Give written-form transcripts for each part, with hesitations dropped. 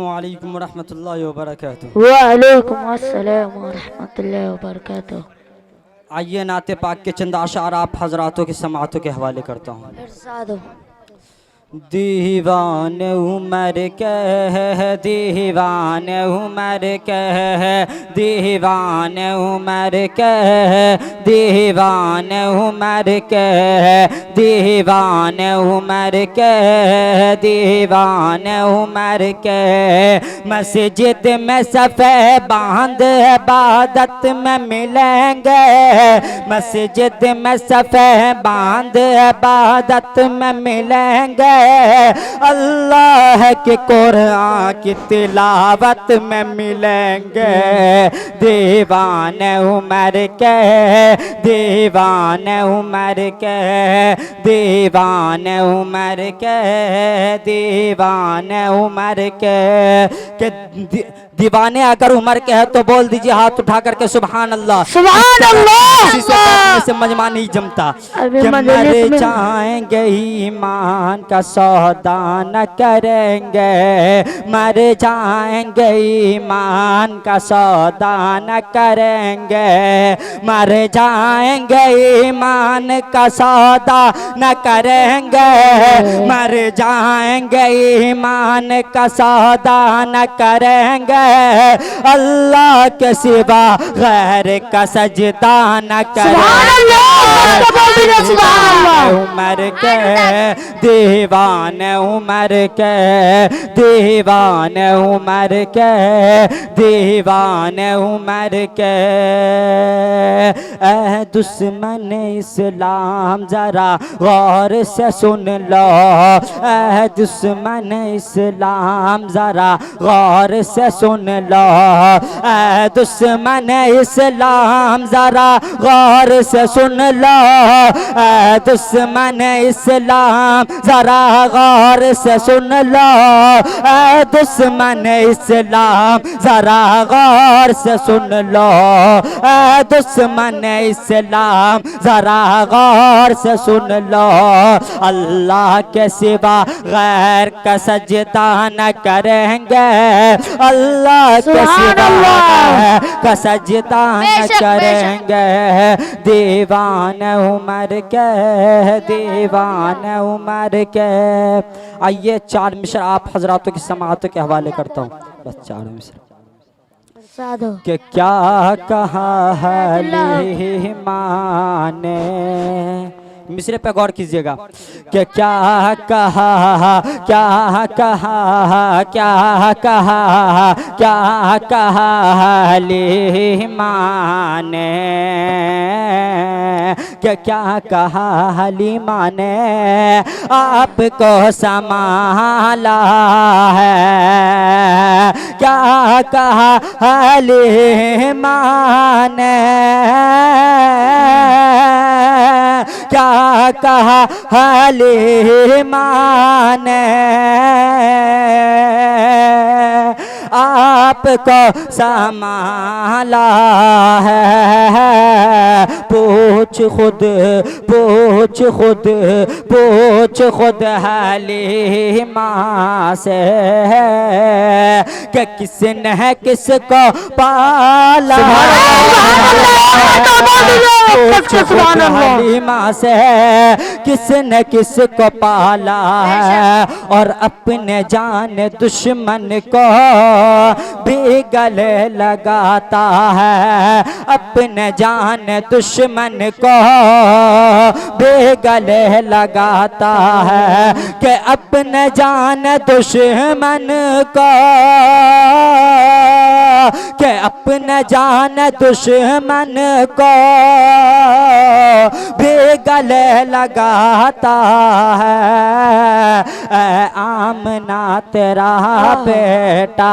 वालेकुम रहमतुल्लाहि व बरकातुहू। वालेकुम अस्सलाम वरहमतुल्लाहि वबरकातुहू। आइए नाते पाक के चंद अशार आप हजरातों की समातों के हवाले करता हूँ। इरशाद हो। दीवान उमर कह दीवान उमर कह दीवान उमर कह दीवान उमर कह दीवान उमर कह दीवान उमर कह मस्जिद में सफ़े बांध इबादत में मिलेंगे मस्जिद में सफ़े बांध इबादत में मिलेंगे अल्लाह के कुरान की तिलावत में मिलेंगे दीवान उमर के दीवान उमर के दीवान उमर के दीवान उमर के दीवाने अगर उमर के है तो बोल दीजिए हाथ उठा करके सुभान अल्लाह सुभान अल्लाह। से मजमा नहीं जमता कि मर जाएंगे ईमान का सौदा न करेंगे मर जाएंगे ईमान का सौदा न करेंगे मर जाएंगे ईमान का सौदा न करेंगे मर जाएंगे ईमान का सौदा न करेंगे अल्लाह के सिवा गैर का सजदा न करेंगे उमर के दीवान उमर के दीवान उमर के दीवान उमर के ऐ दुश्मन इस्लाम जरा गौर से सुन लो ऐ दुश्मन इस्लाम जरा गौर से सुन लो ऐ दुश्मन इस्लाम जरा गौर से सुन लो ऐ दुश्मन इस्लाम जरा गौर से सुन लो ऐ दुश्मन इस्लाम जरा गौर से सुन लो ऐ दुश्मन इस्लाम जरा गौर से सुन लो अल्लाह के सिवा गैर का सजदा न करेंगे अल्लाह के सिवा गैर का सजदा न करेंगे दीवान उमर के दीवान उमर के। आइए चार मिसर आप हजरातों की समातों के हवाले करता हूँ बस चार मिसर इरशाद हो। कि क्या कहा हलीमान ने मिसरे पे गौर कीजिएगा कि क्या कहा क्या कहा क्या कहा क्या कहा हलीमान ने कि क्या कहा हलीमान ने आपको संभाला है क्या कहा हलीमान ने क्या कहा हलीमान ने आपको संभाला है पूछ खुद पूछ खुद पूछ खुद हलीमा से कि किसने किसको पाला पूछ खुद हलीमा से किसने किसको पाला है और अपने जान दुश्मन को भी गले लगाता है अपने जान दुश्मन को भी गले लगाता है कि अपने जान दुश्मन को कि अपने जान दुश्मन को भी गले लगाता है। आमना तेरा बेटा,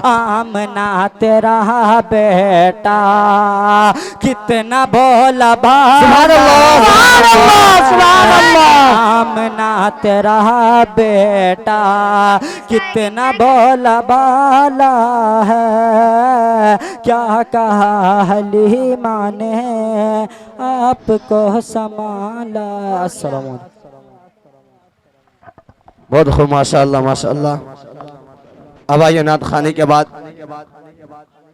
आमना तेरा बेटा कितना भोला भाला, आमना तेरा बेटा कितना भोला भाला है। क्या कहा हलीमा ने आपको संभाला। अस्सलाम वालेकुम। बहुत खूब, माशाअल्लाह माशाअल्लाह। अब आइए नात खाने के बाद